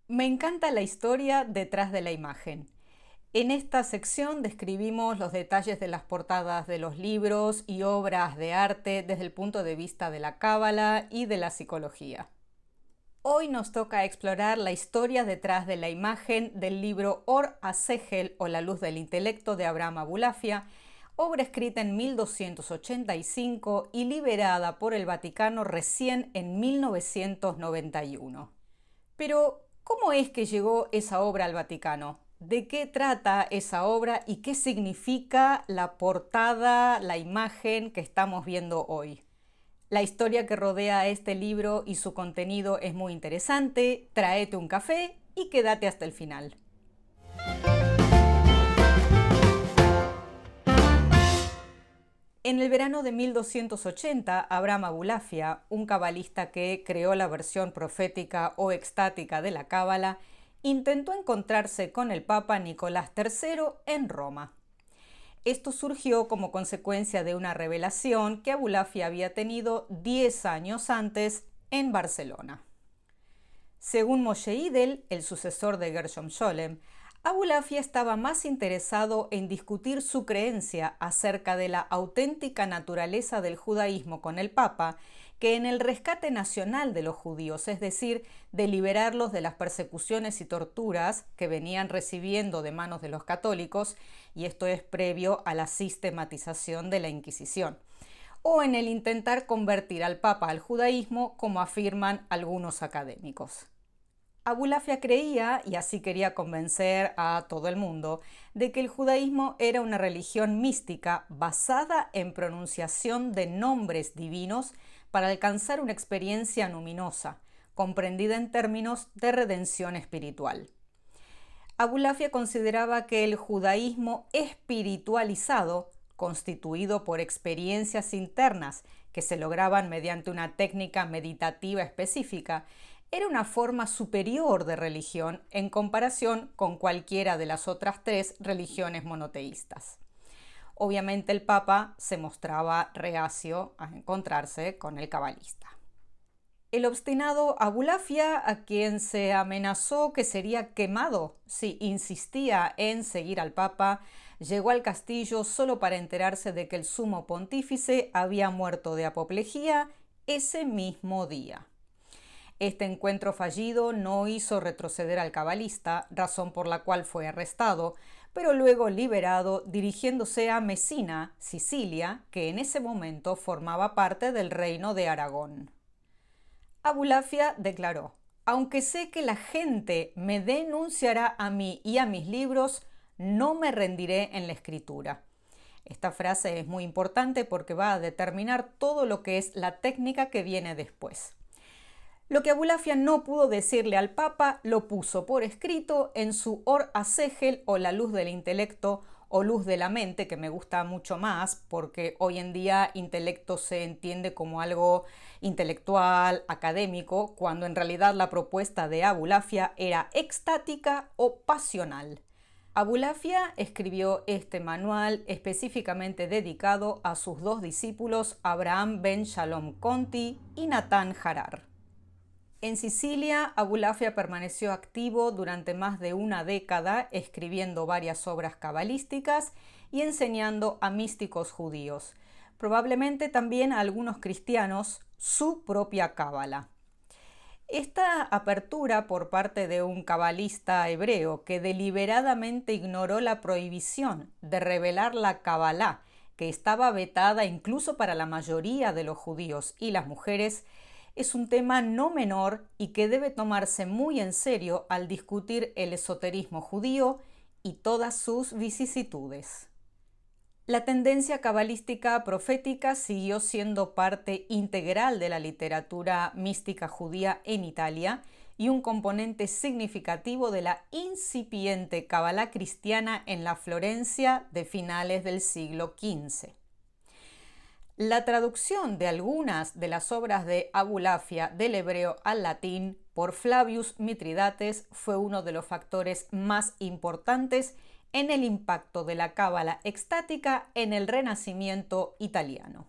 Me encanta la historia detrás de la imagen. En esta sección describimos los detalles de las portadas de los libros y obras de arte desde el punto de vista de la cábala y de la psicología. Hoy nos toca explorar la historia detrás de la imagen del libro Or HaSehel o La luz del intelecto de Abraham Abulafia, obra escrita en 1285 y liberada por el Vaticano recién en 1991. Pero, ¿cómo es que llegó esa obra al Vaticano? ¿De qué trata esa obra y qué significa la portada, la imagen que estamos viendo hoy? La historia que rodea este libro y su contenido es muy interesante. Tráete un café y quédate hasta el final. En el verano de 1280, Abraham Abulafia, un cabalista que creó la versión profética o extática de la cábala, intentó encontrarse con el Papa Nicolás III en Roma. Esto surgió como consecuencia de una revelación que Abulafia había tenido 10 años antes en Barcelona. Según Moshe Idel, el sucesor de Gershom Scholem, Abulafia estaba más interesado en discutir su creencia acerca de la auténtica naturaleza del judaísmo con el Papa que en el rescate nacional de los judíos, es decir, de liberarlos de las persecuciones y torturas que venían recibiendo de manos de los católicos, y esto es previo a la sistematización de la Inquisición, o en el intentar convertir al Papa al judaísmo, como afirman algunos académicos. Abulafia creía, y así quería convencer a todo el mundo, de que el judaísmo era una religión mística basada en pronunciación de nombres divinos para alcanzar una experiencia luminosa, comprendida en términos de redención espiritual. Abulafia consideraba que el judaísmo espiritualizado, constituido por experiencias internas que se lograban mediante una técnica meditativa específica, era una forma superior de religión en comparación con cualquiera de las otras tres religiones monoteístas. Obviamente el Papa se mostraba reacio a encontrarse con el cabalista. El obstinado Abulafia, a quien se amenazó que sería quemado si insistía en seguir al Papa, llegó al castillo solo para enterarse de que el sumo pontífice había muerto de apoplejía ese mismo día. Este encuentro fallido no hizo retroceder al cabalista, razón por la cual fue arrestado, pero luego liberado dirigiéndose a Mesina, Sicilia, que en ese momento formaba parte del reino de Aragón. Abulafia declaró: aunque sé que la gente me denunciará a mí y a mis libros, no me rendiré en la escritura. Esta frase es muy importante porque va a determinar todo lo que es la técnica que viene después. Lo que Abulafia no pudo decirle al Papa lo puso por escrito en su Or HaSehel o La luz del intelecto o Luz de la mente, que me gusta mucho más porque hoy en día intelecto se entiende como algo intelectual, académico, cuando en realidad la propuesta de Abulafia era extática o pasional. Abulafia escribió este manual específicamente dedicado a sus dos discípulos Abraham ben Shalom Conti y Natán Harar. En Sicilia, Abulafia permaneció activo durante más de una década, escribiendo varias obras cabalísticas y enseñando a místicos judíos, probablemente también a algunos cristianos, su propia cábala. Esta apertura por parte de un cabalista hebreo que deliberadamente ignoró la prohibición de revelar la cábala, que estaba vetada incluso para la mayoría de los judíos y las mujeres, es un tema no menor y que debe tomarse muy en serio al discutir el esoterismo judío y todas sus vicisitudes. La tendencia cabalística profética siguió siendo parte integral de la literatura mística judía en Italia y un componente significativo de la incipiente cábala cristiana en la Florencia de finales del siglo XV. La traducción de algunas de las obras de Abulafia del hebreo al latín por Flavius Mitridates fue uno de los factores más importantes en el impacto de la cábala extática en el Renacimiento italiano.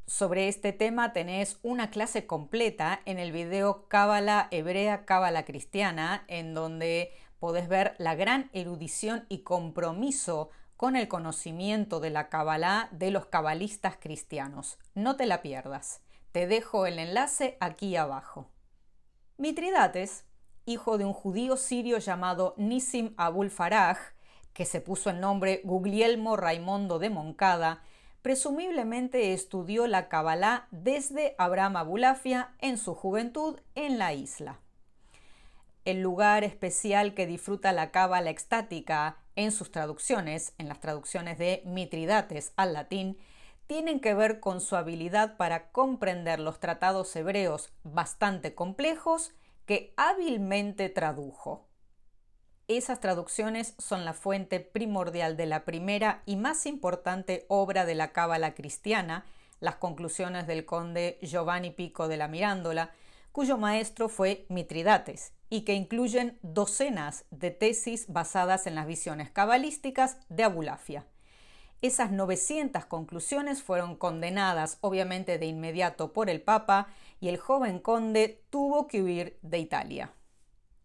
Sobre este tema tenés una clase completa en el video Cábala hebrea, Cábala cristiana, en donde podés ver la gran erudición y compromiso con el conocimiento de la Cábala de los cabalistas cristianos. No te la pierdas. Te dejo el enlace aquí abajo. Mitridates, hijo de un judío sirio llamado Nisim Abul Faraj, que se puso el nombre Guglielmo Raimondo de Moncada, presumiblemente estudió la Kabbalah desde Abraham Abulafia en su juventud en la isla. El lugar especial que disfruta la Cábala extática en sus traducciones, en las traducciones de Mitridates al latín, tienen que ver con su habilidad para comprender los tratados hebreos bastante complejos que hábilmente tradujo. Esas traducciones son la fuente primordial de la primera y más importante obra de la Cábala cristiana, las conclusiones del conde Giovanni Pico de la Mirandola, cuyo maestro fue Mitridates, y que incluyen docenas de tesis basadas en las visiones cabalísticas de Abulafia. Esas 900 conclusiones fueron condenadas obviamente de inmediato por el Papa y el joven conde tuvo que huir de Italia.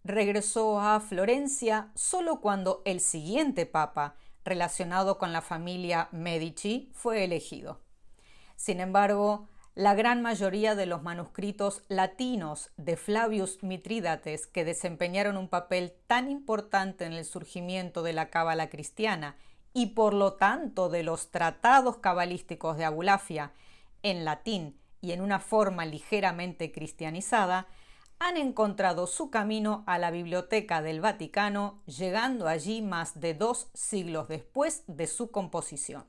Regresó a Florencia solo cuando el siguiente papa, relacionado con la familia Medici, fue elegido. Sin embargo, la gran mayoría de los manuscritos latinos de Flavius Mitridates, que desempeñaron un papel tan importante en el surgimiento de la Cábala cristiana y por lo tanto de los tratados cabalísticos de Abulafia en latín y en una forma ligeramente cristianizada, han encontrado su camino a la Biblioteca del Vaticano, llegando allí más de 2 siglos después de su composición.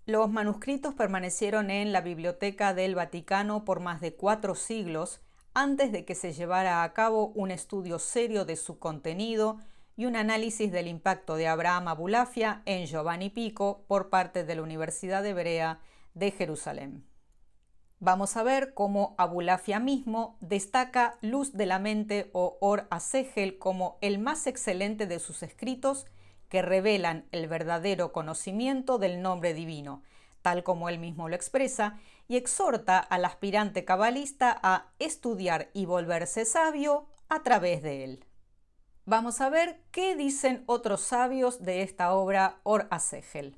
Los manuscritos permanecieron en la Biblioteca del Vaticano por más de 4 siglos antes de que se llevara a cabo un estudio serio de su contenido y un análisis del impacto de Abraham Abulafia en Giovanni Pico por parte de la Universidad Hebrea de Jerusalén. Vamos a ver cómo Abulafia mismo destaca Luz de la Mente o Or Asegel como el más excelente de sus escritos que revelan el verdadero conocimiento del nombre divino, tal como él mismo lo expresa, y exhorta al aspirante cabalista a estudiar y volverse sabio a través de él. Vamos a ver qué dicen otros sabios de esta obra Or Asegel.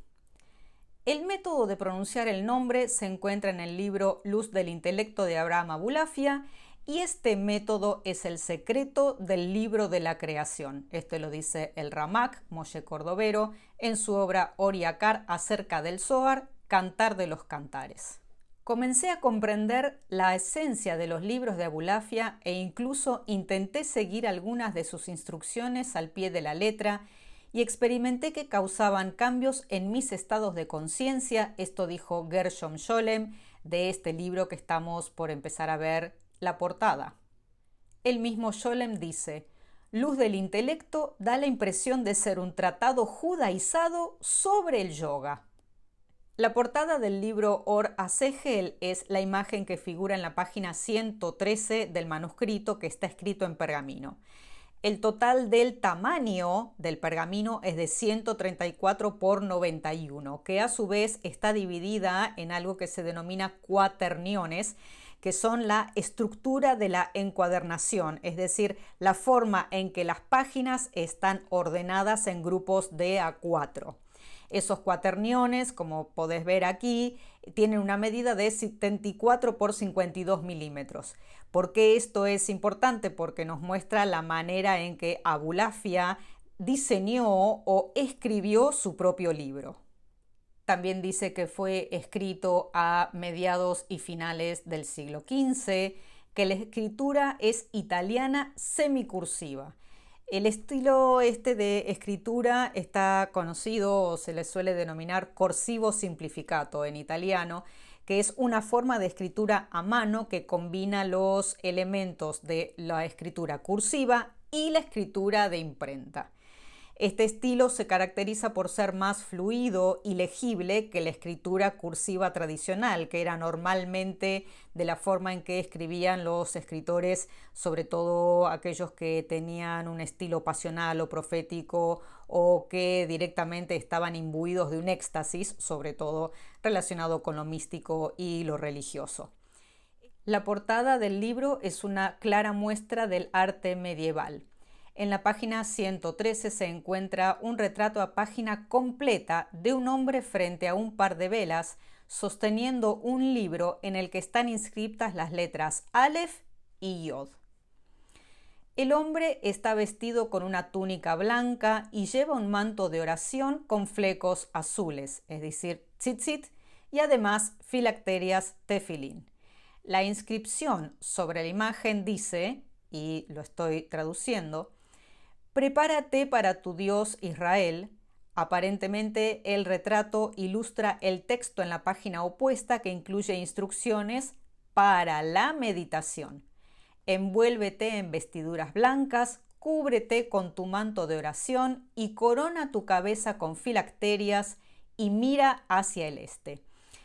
El método de pronunciar el nombre se encuentra en el libro Luz del Intelecto de Abraham Abulafia y este método es el secreto del libro de la creación. Esto lo dice el Ramak, Moshe Cordovero, en su obra Or Yakar acerca del Zohar, Cantar de los Cantares. Comencé a comprender la esencia de los libros de Abulafia e incluso intenté seguir algunas de sus instrucciones al pie de la letra y experimenté que causaban cambios en mis estados de conciencia. Esto dijo Gershom Scholem de este libro que estamos por empezar a ver la portada. El mismo Scholem dice: Luz del Intelecto da la impresión de ser un tratado judaizado sobre el yoga. La portada del libro Or Asegel es la imagen que figura en la página 113 del manuscrito, que está escrito en pergamino. El total del tamaño del pergamino es de 134 por 91, que a su vez está dividida en algo que se denomina cuaterniones, que son la estructura de la encuadernación, es decir, la forma en que las páginas están ordenadas en grupos de A4. Esos cuaterniones, como podés ver aquí, tienen una medida de 74 por 52 milímetros. ¿Por qué esto es importante? Porque nos muestra la manera en que Abulafia diseñó o escribió su propio libro. También dice que fue escrito a mediados y finales del siglo XV, que la escritura es italiana semicursiva. El estilo de escritura está conocido o se le suele denominar corsivo simplificato en italiano, que es una forma de escritura a mano que combina los elementos de la escritura cursiva y la escritura de imprenta. Este estilo se caracteriza por ser más fluido y legible que la escritura cursiva tradicional, que era normalmente de la forma en que escribían los escritores, sobre todo aquellos que tenían un estilo pasional o profético o que directamente estaban imbuidos de un éxtasis, sobre todo relacionado con lo místico y lo religioso. La portada del libro es una clara muestra del arte medieval. En la página 113 se encuentra un retrato a página completa de un hombre frente a un par de velas, sosteniendo un libro en el que están inscritas las letras Aleph y Yod. El hombre está vestido con una túnica blanca y lleva un manto de oración con flecos azules, es decir, tzitzit, y además filacterias tefilín. La inscripción sobre la imagen dice, y lo estoy traduciendo: prepárate para tu Dios Israel. Aparentemente el retrato ilustra el texto en la página opuesta que incluye instrucciones para la meditación. Envuélvete en vestiduras blancas, cúbrete con tu manto de oración y corona tu cabeza con filacterias y mira hacia el este.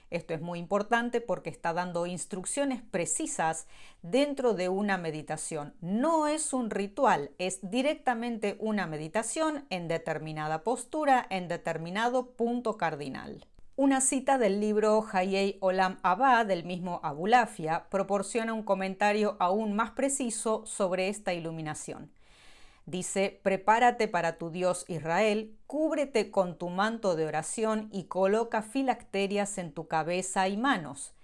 Esto es muy importante porque está dando instrucciones precisas dentro de una meditación. No es un ritual, es directamente una meditación en determinada postura, en determinado punto cardinal. Una cita del libro Hayei Olam Abba del mismo Abulafia proporciona un comentario aún más preciso sobre esta iluminación. Dice: prepárate para tu Dios Israel, cúbrete con tu manto de oración y coloca filacterias en tu cabeza y manos.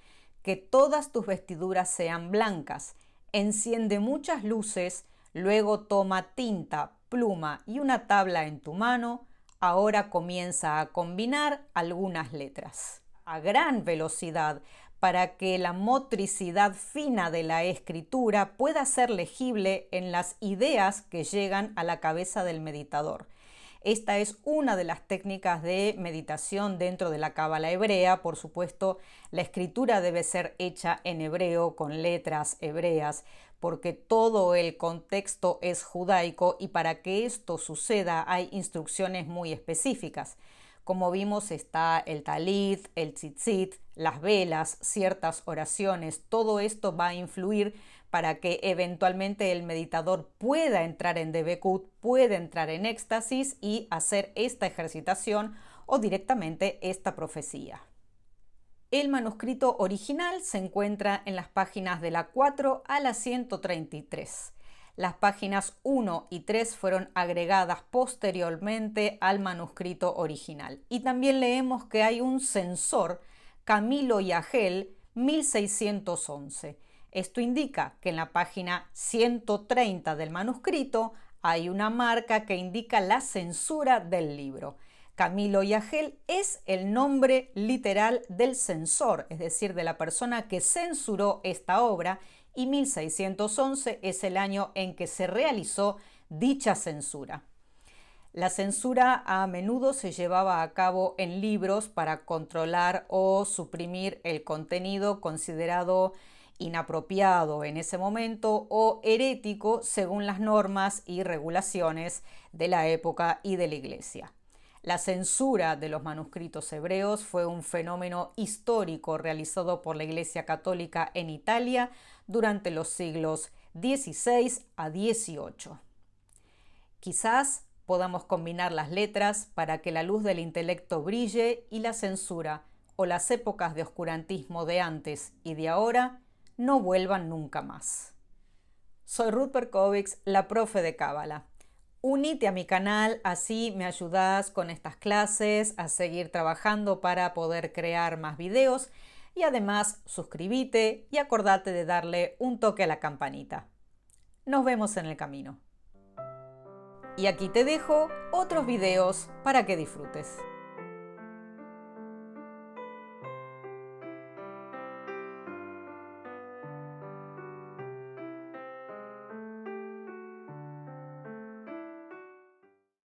Que todas tus vestiduras sean blancas. Enciende muchas luces, luego toma tinta, pluma y una tabla en tu mano. Ahora comienza a combinar algunas letras a gran velocidad para que la motricidad fina de la escritura pueda ser legible en las ideas que llegan a la cabeza del meditador. Esta es una de las técnicas de meditación dentro de la cábala hebrea. Por supuesto, la escritura debe ser hecha en hebreo con letras hebreas, porque todo el contexto es judaico y para que esto suceda hay instrucciones muy específicas. Como vimos, está el talit, el tzitzit, las velas, ciertas oraciones. Todo esto va a influir para que eventualmente el meditador pueda entrar en debekut, pueda entrar en éxtasis y hacer esta ejercitación o directamente esta profecía. El manuscrito original se encuentra en las páginas de la 4 a la 133. Las páginas 1 y 3 fueron agregadas posteriormente al manuscrito original. Y también leemos que hay un censor, Camilo Yagel, 1611. Esto indica que en la página 130 del manuscrito hay una marca que indica la censura del libro. Camilo Yagel es el nombre literal del censor, es decir, de la persona que censuró esta obra, y 1611 es el año en que se realizó dicha censura. La censura a menudo se llevaba a cabo en libros para controlar o suprimir el contenido considerado inapropiado en ese momento o herético según las normas y regulaciones de la época y de la Iglesia. La censura de los manuscritos hebreos fue un fenómeno histórico realizado por la Iglesia Católica en Italia durante los siglos XVI a XVIII. Quizás podamos combinar las letras para que la luz del intelecto brille y la censura o las épocas de oscurantismo de antes y de ahora no vuelvan nunca más. Soy Ruth Perkovics, la profe de Cábala. Unite a mi canal, así me ayudas con estas clases a seguir trabajando para poder crear más videos y además suscríbete y acordate de darle un toque a la campanita. Nos vemos en el camino. Y aquí te dejo otros videos para que disfrutes.